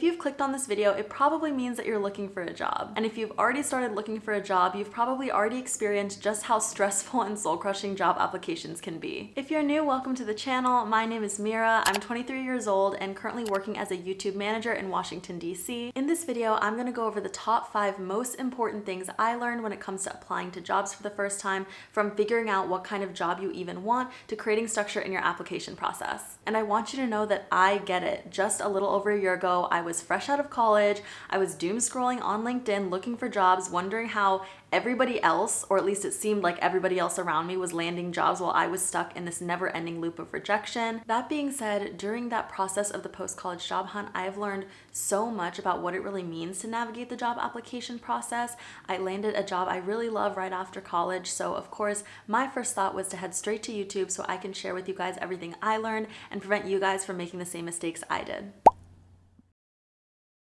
you've clicked on this video, it probably means that you're looking for a job. And if you've already started looking for a job, you've probably already experienced just how stressful and soul-crushing job applications can be. If you're new, welcome to the channel. My name is Mira. I'm 23 years old and currently working as a YouTube manager in Washington, D.C. In this video, I'm going to go over the top 5 most important things I learned when it comes to applying to jobs for the first time, from figuring out what kind of job you even want to creating structure in your application process. And I want you to know that I get it. Just a little over a year ago, I was fresh out of college. I was doom scrolling on LinkedIn looking for jobs, wondering how everybody else, or at least it seemed like everybody else around me, was landing jobs while I was stuck in this never-ending loop of rejection. That being said, during that process of the post-college job hunt, I've learned so much about what it really means to navigate the job application process. I landed a job I really love right after college, so of course, my first thought was to head straight to YouTube so I can share with you guys everything I learned and prevent you guys from making the same mistakes I did.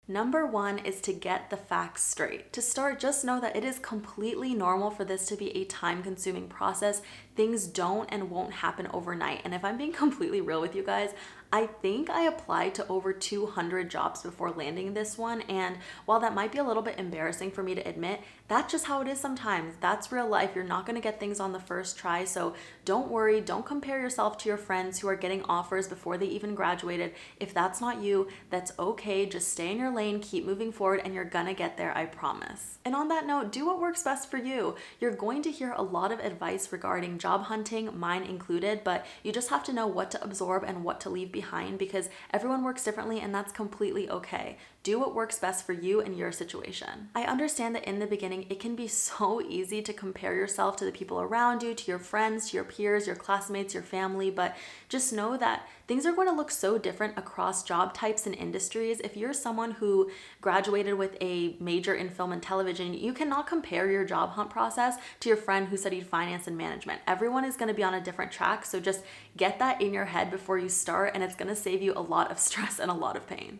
Number 1 is to get the facts straight. To start, just know that it is completely normal for this to be a time-consuming process. Things don't and won't happen overnight. And if I'm being completely real with you guys, I think I applied to over 200 jobs before landing this one, and while that might be a little bit embarrassing for me to admit, that's just how it is sometimes. That's real life. You're not gonna get things on the first try, so don't worry. Don't compare yourself to your friends who are getting offers before they even graduated. If that's not you, that's okay. Just stay in your lane, keep moving forward, and you're gonna get there, I promise. And on that note, do what works best for you. You're going to hear a lot of advice regarding job hunting, mine included, but you just have to know what to absorb and what to leave behind, because everyone works differently and that's completely okay. Do what works best for you and your situation. I understand that in the beginning, it can be so easy to compare yourself to the people around you, to your friends, to your peers, your classmates, your family, but just know that things are going to look so different across job types and industries. If you're someone who graduated with a major in film and television, you cannot compare your job hunt process to your friend who studied finance and management. Everyone is going to be on a different track, so just get that in your head before you start, and it's going to save you a lot of stress and a lot of pain.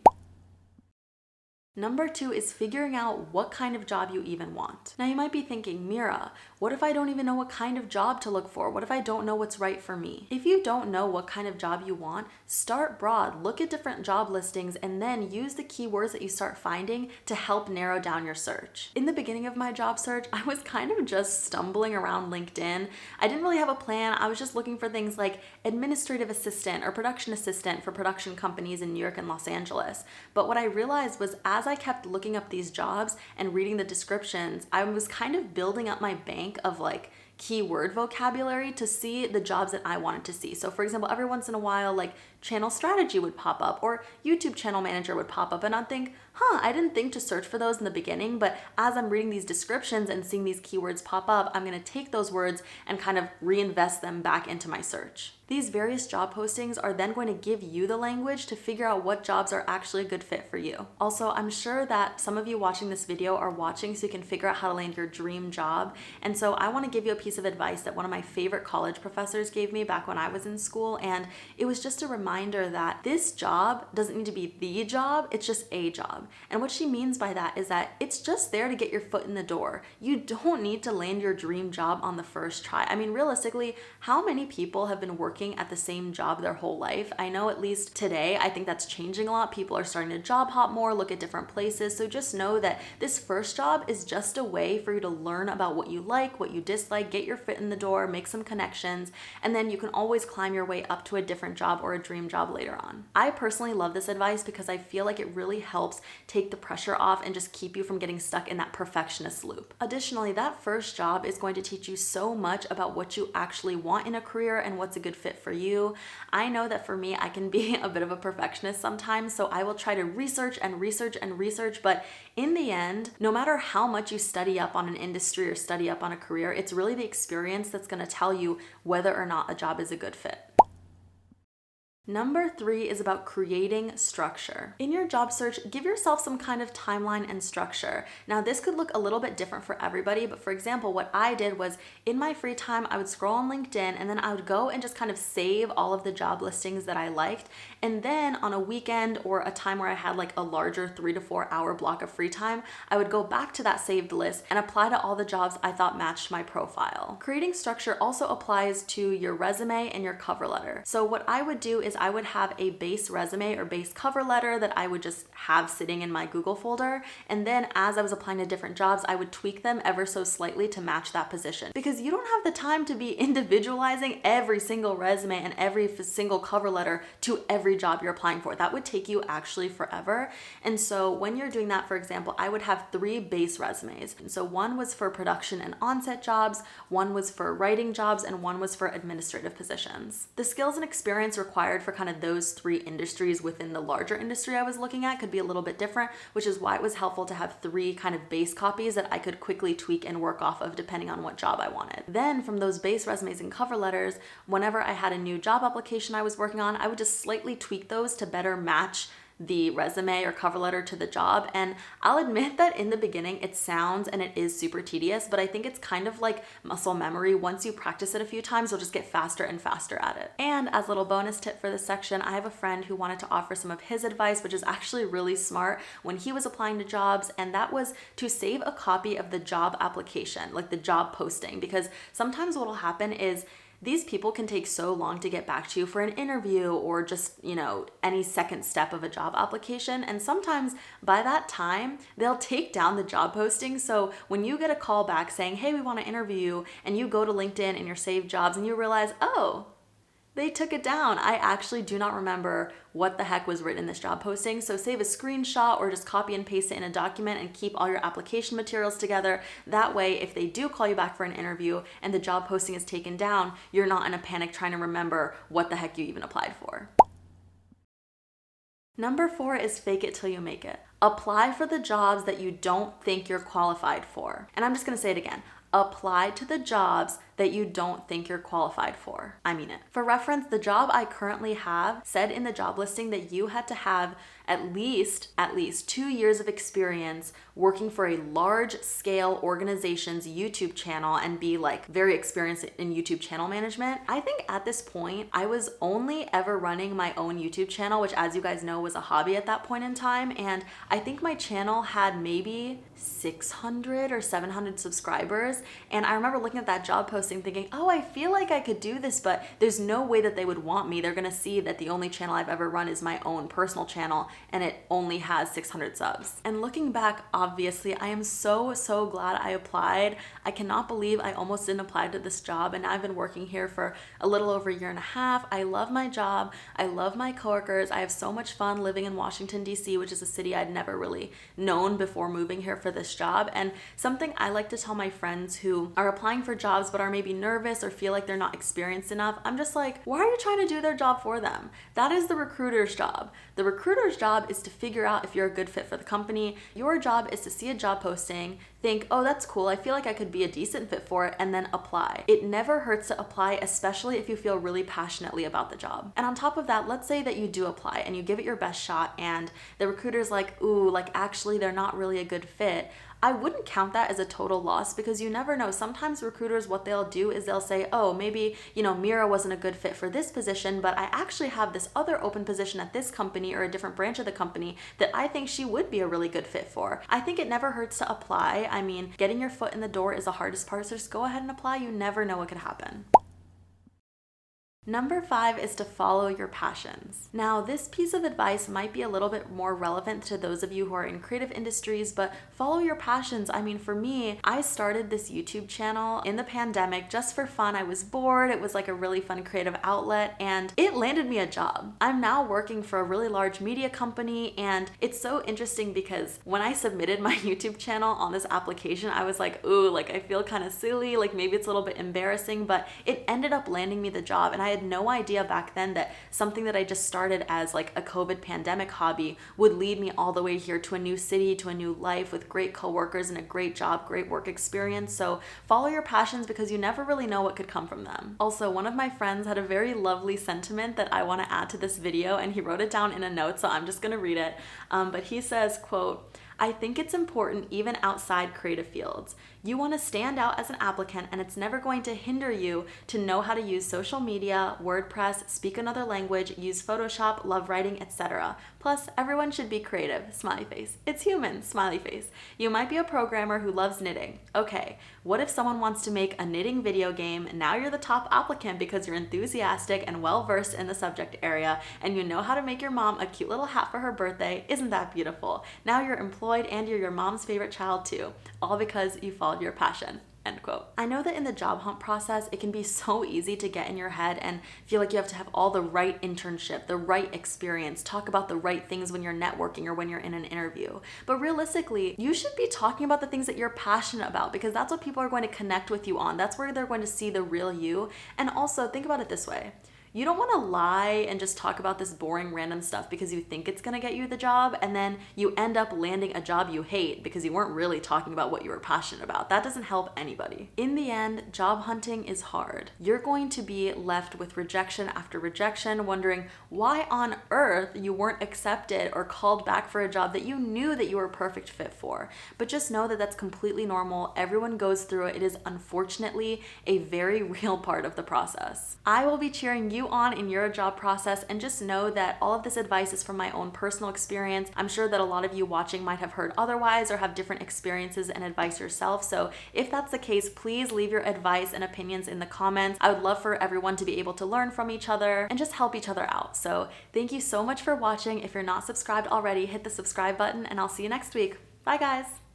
Number 2 is figuring out what kind of job you even want. Now you might be thinking, Mira, what if I don't even know what kind of job to look for? What if I don't know what's right for me? If you don't know what kind of job you want, start broad, look at different job listings, and then use the keywords that you start finding to help narrow down your search. In the beginning of my job search, I was kind of just stumbling around LinkedIn. I didn't really have a plan. I was just looking for things like administrative assistant or production assistant for production companies in New York and Los Angeles. But what I realized was, as I kept looking up these jobs and reading the descriptions, I was kind of building up my bank of like keyword vocabulary to see the jobs that I wanted to see. So for example, every once in a while, like channel strategy would pop up or YouTube channel manager would pop up, and I'd think, I didn't think to search for those in the beginning, but as I'm reading these descriptions and seeing these keywords pop up, I'm gonna take those words and kind of reinvest them back into my search. These various job postings are then going to give you the language to figure out what jobs are actually a good fit for you. Also, I'm sure that some of you watching this video are watching so you can figure out how to land your dream job. And so I want to give you a piece of advice that one of my favorite college professors gave me back when I was in school. And it was just a reminder that this job doesn't need to be the job, it's just a job. And what she means by that is that it's just there to get your foot in the door. You don't need to land your dream job on the first try. I mean, realistically, how many people have been working at the same job their whole life? I know at least today, I think that's changing a lot. People are starting to job hop more, look at different places. So just know that this first job is just a way for you to learn about what you like, what you dislike, get your foot in the door, make some connections, and then you can always climb your way up to a different job or a dream job later on. I personally love this advice because I feel like it really helps take the pressure off and just keep you from getting stuck in that perfectionist loop. Additionally, that first job is going to teach you so much about what you actually want in a career and what's a good fit for you. I know that for me, I can be a bit of a perfectionist sometimes, so I will try to research and research and research, but in the end, no matter how much you study up on an industry or study up on a career, it's really the experience that's going to tell you whether or not a job is a good fit. Number 3 is about creating structure. In your job search, give yourself some kind of timeline and structure. Now, this could look a little bit different for everybody, but for example, what I did was in my free time, I would scroll on LinkedIn and then I would go and just kind of save all of the job listings that I liked. And then on a weekend or a time where I had like a larger 3 to 4 hour block of free time, I would go back to that saved list and apply to all the jobs I thought matched my profile. Creating structure also applies to your resume and your cover letter. So what I would do is I would have a base resume or base cover letter that I would just have sitting in my Google folder. And then as I was applying to different jobs, I would tweak them ever so slightly to match that position. Because you don't have the time to be individualizing every single resume and every single cover letter to every job you're applying for. That would take you actually forever. And so when you're doing that, for example, I would have 3 base resumes. And so one was for production and onset jobs, one was for writing jobs, and one was for administrative positions. The skills and experience required for kind of those 3 industries within the larger industry I was looking at could be a little bit different, which is why it was helpful to have 3 kind of base copies that I could quickly tweak and work off of depending on what job I wanted. Then from those base resumes and cover letters, whenever I had a new job application I was working on, I would just slightly tweak those to better match the resume or cover letter to the job. And I'll admit that in the beginning it sounds and it is super tedious, but I think it's kind of like muscle memory. Once you practice it a few times, you'll just get faster and faster at it. And as a little bonus tip for this section, I have a friend who wanted to offer some of his advice, which is actually really smart when he was applying to jobs, and that was to save a copy of the job application, like the job posting, because sometimes what'll happen is these people can take so long to get back to you for an interview or just, any second step of a job application. And sometimes by that time, they'll take down the job posting. So when you get a call back saying, hey, we want to interview you, and you go to LinkedIn and your saved jobs and you realize, oh, they took it down. I actually do not remember what the heck was written in this job posting. So save a screenshot or just copy and paste it in a document and keep all your application materials together. That way, if they do call you back for an interview and the job posting is taken down, you're not in a panic trying to remember what the heck you even applied for. Number 4 is fake it till you make it. Apply for the jobs that you don't think you're qualified for. And I'm just gonna say it again. Apply to the jobs that you don't think you're qualified for. I mean it. For reference, the job I currently have said in the job listing that you had to have at least 2 years of experience working for a large scale organization's YouTube channel and be like very experienced in YouTube channel management. I think at this point, I was only ever running my own YouTube channel, which as you guys know was a hobby at that point in time. And I think my channel had maybe 600 or 700 subscribers. And I remember looking at that job posting thinking, oh, I feel like I could do this, but there's no way that they would want me. They're gonna see that the only channel I've ever run is my own personal channel and it only has 600 subs. And looking back, obviously, I am so glad I applied. I cannot believe I almost didn't apply to this job, and I've been working here for a little over a year and a half. I love my job. I love my coworkers. I have so much fun living in Washington, D.C., which is a city I'd never really known before moving here for this job. And something I like to tell my friends who are applying for jobs but are maybe nervous or feel like they're not experienced enough, I'm just like, why are you trying to do their job for them? That is the recruiter's job. The recruiter's job is to figure out if you're a good fit for the company. Your job is to see a job posting, think, oh, that's cool, I feel like I could be a decent fit for it, and then apply. It never hurts to apply, especially if you feel really passionately about the job. And on top of that, let's say that you do apply and you give it your best shot and the recruiter's like, ooh, like actually they're not really a good fit. I wouldn't count that as a total loss because you never know. Sometimes recruiters, what they'll do is they'll say, oh, maybe, Mira wasn't a good fit for this position, but I actually have this other open position at this company or a different branch of the company that I think she would be a really good fit for. I think it never hurts to apply. I mean, getting your foot in the door is the hardest part, so just go ahead and apply. You never know what could happen. Number 5 is to follow your passions. Now, this piece of advice might be a little bit more relevant to those of you who are in creative industries, but follow your passions. I mean, for me, I started this YouTube channel in the pandemic just for fun. I was bored. It was like a really fun creative outlet, and it landed me a job. I'm now working for a really large media company, and it's so interesting because when I submitted my YouTube channel on this application, I was like, ooh, like I feel kind of silly, like maybe it's a little bit embarrassing, but it ended up landing me the job, and I had no idea back then that something that I just started as like a COVID pandemic hobby would lead me all the way here to a new city, to a new life with great coworkers and a great job, great work experience. So follow your passions because you never really know what could come from them. Also, one of my friends had a very lovely sentiment that I want to add to this video, and he wrote it down in a note, so I'm just going to read it. But he says, quote, I think it's important even outside creative fields. You want to stand out as an applicant, and it's never going to hinder you to know how to use social media, WordPress, speak another language, use Photoshop, love writing, etc. Plus, everyone should be creative, smiley face. It's human, smiley face. You might be a programmer who loves knitting. Okay, what if someone wants to make a knitting video game? Now you're the top applicant because you're enthusiastic and well versed in the subject area, and you know how to make your mom a cute little hat for her birthday. Isn't that beautiful? Now you're employed and you're your mom's favorite child too, all because you followed your passion. End quote. I know that in the job hunt process, it can be so easy to get in your head and feel like you have to have all the right internship, the right experience, talk about the right things when you're networking or when you're in an interview. But realistically, you should be talking about the things that you're passionate about, because that's what people are going to connect with you on. That's where they're going to see the real you. And also, think about it this way. You don't want to lie and just talk about this boring random stuff because you think it's going to get you the job, and then you end up landing a job you hate because you weren't really talking about what you were passionate about. That doesn't help anybody. In the end, job hunting is hard. You're going to be left with rejection after rejection, wondering why on earth you weren't accepted or called back for a job that you knew that you were a perfect fit for. But just know that that's completely normal. Everyone goes through it. It is unfortunately a very real part of the process. I will be cheering you on in your job process, and just know that all of this advice is from my own personal experience. I'm sure that a lot of you watching might have heard otherwise or have different experiences and advice yourself. So if that's the case, please leave your advice and opinions in the comments. I would love for everyone to be able to learn from each other and just help each other out. So thank you so much for watching. If you're not subscribed already, hit the subscribe button, and I'll see you next week. Bye guys.